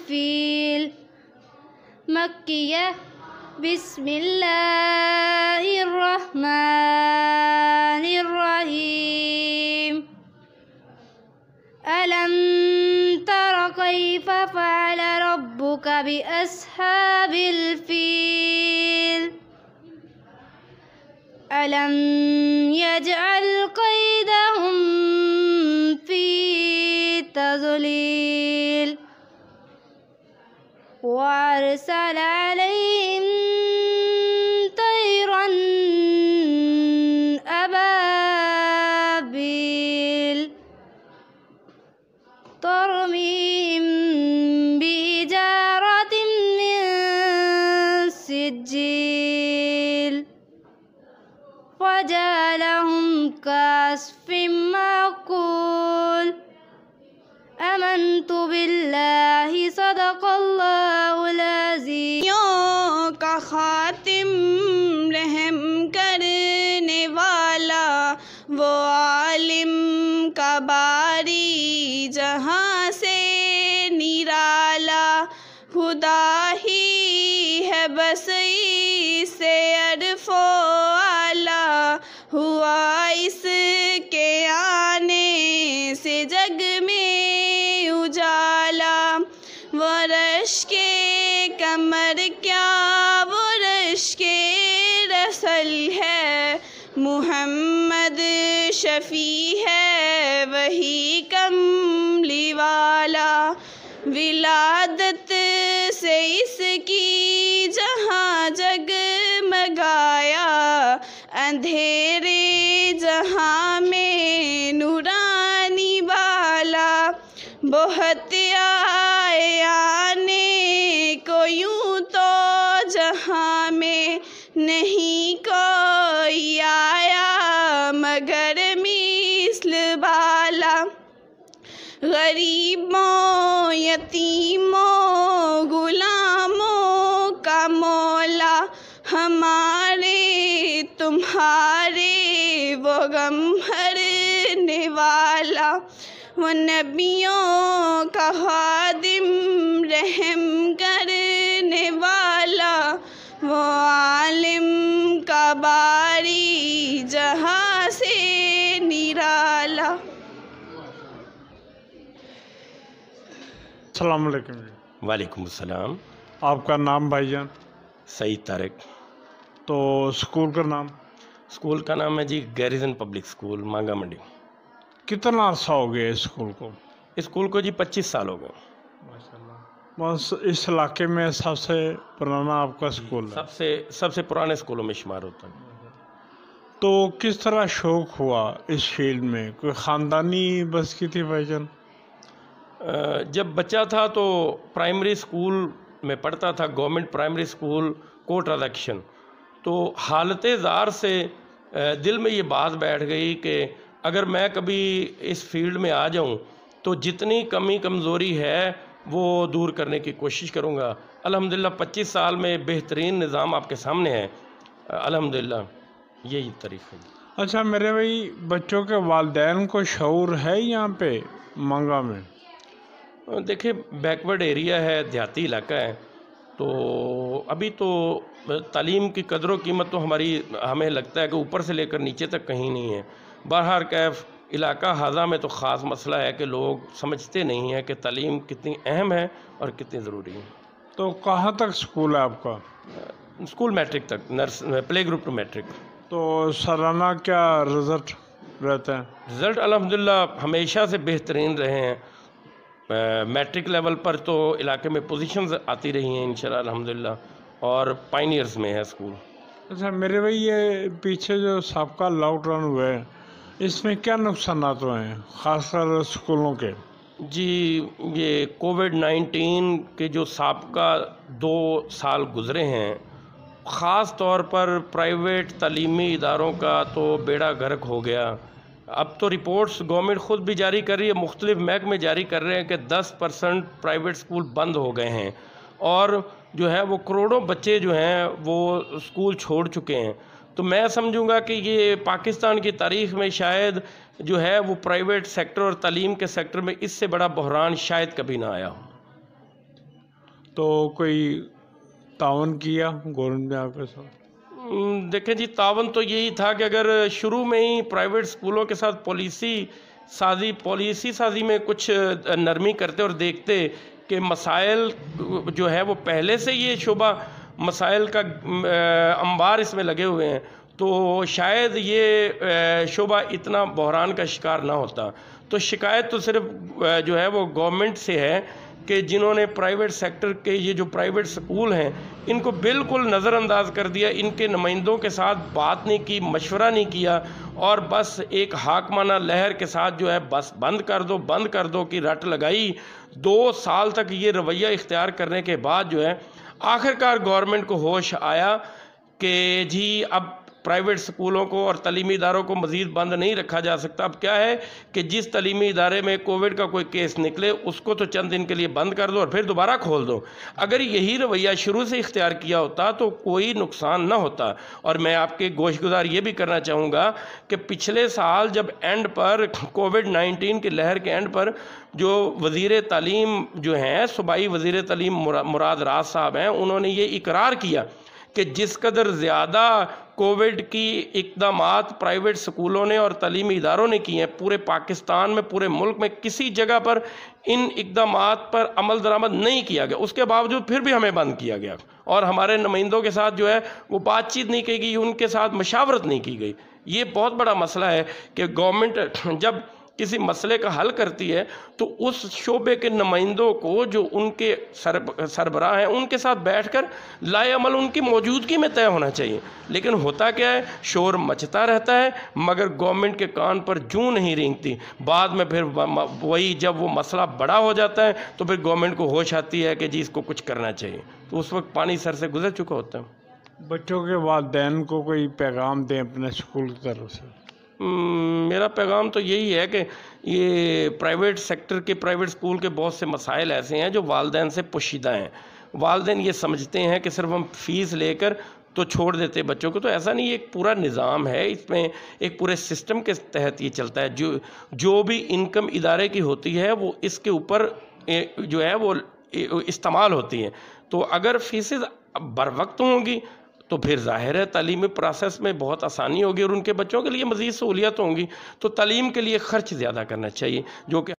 الفيل مكية بسم الله الرحمن الرحيم ألم تر كيف فعل ربك بأصحاب الفيل ألم يجعل كيدهم في تضليل وأرسل عليهم طيرا أبابيل ترميهم بحجارة من سجيل فجعلهم كعصف مأكول आमन्तु बिल्लाहि सदक़ल्लाहुल अज़ीज़। का खातिम रहम करने वाला वो आलिम का बारी जहाँ से निराला खुदा ही है बस इससे अरफ़ो आला हुआ इसके आने से जग में उजाला वो रश के कमर क्या वो रश के रसल है मुहम्मद शफ़ी है वही कमली वाला विलादत से इसकी जहाँ जगमगाया अंधेरे जहाँ में नूरानी बाला बहुत आए आने को यूँ तो जहाँ में नहीं कोई आया मगर मिस्ल बाला गरीबों यतीमों गुलामों का मौला हमारे तुम्हारे वो गम हरने वाला वो नबियों का खादिम रहम करने वाला वो आलिम का बारी जहाँ से निराला। अस्सलाम वालेकुम। वालेकुम अस्सलाम। आपका नाम भाईजान? सईद तारिक। तो स्कूल का नाम? स्कूल का नाम है जी गैरिजन पब्लिक स्कूल मांगा मंडी। कितना अर्सा हो गया इस स्कूल को? स्कूल को जी 25 साल हो गए। माशाल्लाह। बस इस इलाके में सबसे पुराना आपका स्कूल है? सबसे पुराने स्कूलों में शुमार होता है। तो किस तरह शौक़ हुआ इस फील्ड में? कोई ख़ानदानी बस की थी भाईजान? जब बच्चा था तो प्राइमरी स्कूल में पढ़ता था, गवर्नमेंट प्राइमरी स्कूल कोट रदक्शन। तो हालत ज़ार से दिल में ये बात बैठ गई कि अगर मैं कभी इस फील्ड में आ जाऊं तो जितनी कमी कमज़ोरी है वो दूर करने की कोशिश करूंगा। अल्हम्दुलिल्लाह 25 साल में बेहतरीन निज़ाम आपके सामने है, अल्हम्दुलिल्लाह यही तरीक़ा है। अच्छा मेरे भाई, बच्चों के वालिदैन को शऊर है यहाँ पे मांगा में? देखिए बैकवर्ड एरिया है, देहाती इलाका है, तो अभी तो तालीम की कदर व कीमत तो हमें लगता है कि ऊपर से लेकर नीचे तक कहीं नहीं है। बहरहाल कैफ इलाका हाजा में तो ख़ास मसला है कि लोग समझते नहीं हैं कि तालीम कितनी अहम है और कितनी ज़रूरी है। तो कहाँ तक स्कूल है आपका? स्कूल मैट्रिक तक, प्ले ग्रुप टू मैट्रिक। तो सालाना क्या रिज़ल्ट रहता है? रिज़ल्ट अल्हम्दुलिल्लाह हमेशा से बेहतरीन रहे हैं। मैट्रिक लेवल पर तो इलाके में पोजीशंस आती रही हैं इंशाल्लाह अल्हम्दुलिल्लाह, और पाइनियर्स में है स्कूल। अच्छा मेरे भाई, ये पीछे जो सबका लॉकडाउन हुआ है इसमें क्या नुकसान हुए हैं ख़ासकर स्कूलों के? जी, ये कोविड-19 के जो साबका 2 साल गुज़रे हैं, ख़ास तौर पर प्राइवेट तालीमी इदारों का तो बेड़ा गर्क हो गया। अब तो रिपोर्ट्स गवर्नमेंट ख़ुद भी जारी कर रही है, मुख्तलिफ महकमे जारी कर रहे हैं कि 10% प्राइवेट स्कूल बंद हो गए हैं और जो है वो करोड़ों बच्चे जो हैं वो स्कूल छोड़ चुके हैं। तो मैं समझूंगा कि ये पाकिस्तान की तारीख़ में शायद जो है वो प्राइवेट सेक्टर और तालीम के सेक्टर में इससे बड़ा बहरान शायद कभी ना आया हो। तो कोई तावन किया गवर्नमेंट ने आपके साथ? देखें जी, तावन तो यही था कि अगर शुरू में ही प्राइवेट स्कूलों के साथ पॉलिसी साजी में कुछ नरमी करते और देखते कि मसाइल जो है वो पहले से ये शोबा मसाइल का अंबार इसमें लगे हुए हैं, तो शायद ये शोबा इतना बहरान का शिकार ना होता। तो शिकायत तो सिर्फ जो है वो गवर्नमेंट से है कि जिन्होंने प्राइवेट सेक्टर के ये जो प्राइवेट स्कूल हैं इनको बिल्कुल नज़रअंदाज कर दिया, इनके नुमाइंदों के साथ बात नहीं की, मशवरा नहीं किया और बस एक हाकमाना लहर के साथ जो है बस बंद कर दो की रट लगाई। 2 साल तक ये रवैया इख्तियार करने के बाद जो है आखिरकार गवर्नमेंट को होश आया कि जी अब प्राइवेट स्कूलों को और तलीमी इदारों को मज़ीद बंद नहीं रखा जा सकता। अब क्या है कि जिस तलीमी इदारे में कोविड का कोई केस निकले उसको तो चंद दिन के लिए बंद कर दो और फिर दोबारा खोल दो। अगर यही रवैया शुरू से इख्तियार किया होता तो कोई नुकसान ना होता। और मैं आपके गोशगुजार ये भी करना चाहूँगा कि पिछले साल जब एंड पर कोविड-19 की लहर के एंड पर जो वज़ीर तालीम जो हैं, सूबाई वज़ीर तालीम मुराद राज साहब हैं, उन्होंने ये इकरार किया कि जिस कदर ज़्यादा कोविड की इक़दामात प्राइवेट स्कूलों ने और तलीमी इदारों ने किए हैं, पूरे पाकिस्तान में, पूरे मुल्क में किसी जगह पर इन इक़दामात पर अमल दरामद नहीं किया गया। उसके बावजूद फिर भी हमें बंद किया गया और हमारे नुमाइंदों के साथ जो है वो बातचीत नहीं की गई, उनके साथ मशावरत नहीं की गई। ये बहुत बड़ा मसला है कि गवर्नमेंट जब किसी मसले का हल करती है तो उस शोबे के नुमाइंदों को जो उनके सरबराह हैं उनके साथ बैठकर लाए अमल उनकी मौजूदगी में तय होना चाहिए। लेकिन होता क्या है, शोर मचता रहता है मगर गवर्नमेंट के कान पर जूं नहीं रेंगती। बाद में फिर वही जब वो मसला बड़ा हो जाता है तो फिर गवर्नमेंट को होश आती है कि जी इसको कुछ करना चाहिए, तो उस वक्त पानी सर से गुजर चुका होता है। बच्चों के वालिदैन को कोई पैगाम दें अपने स्कूल की तरफ से? मेरा पैगाम तो यही है कि ये प्राइवेट सेक्टर के प्राइवेट स्कूल के बहुत से मसाइल ऐसे हैं जो वालिदैन से पोशीदा हैं। वालिदैन ये समझते हैं कि सिर्फ हम फ़ीस लेकर तो छोड़ देते बच्चों को, तो ऐसा नहीं, एक पूरा निज़ाम है, इसमें एक पूरे सिस्टम के तहत ये चलता है। जो भी इनकम इदारे की होती है वो इसके ऊपर जो है वो इस्तेमाल होती है। तो अगर फ़ीसें बर वक्त होंगी तो फिर ज़ाहिर है तालीमी प्रोसेस में बहुत आसानी होगी और उनके बच्चों के लिए मज़ीद सहूलियत होंगी। तो तालीम के लिए ख़र्च ज़्यादा करना चाहिए जो कि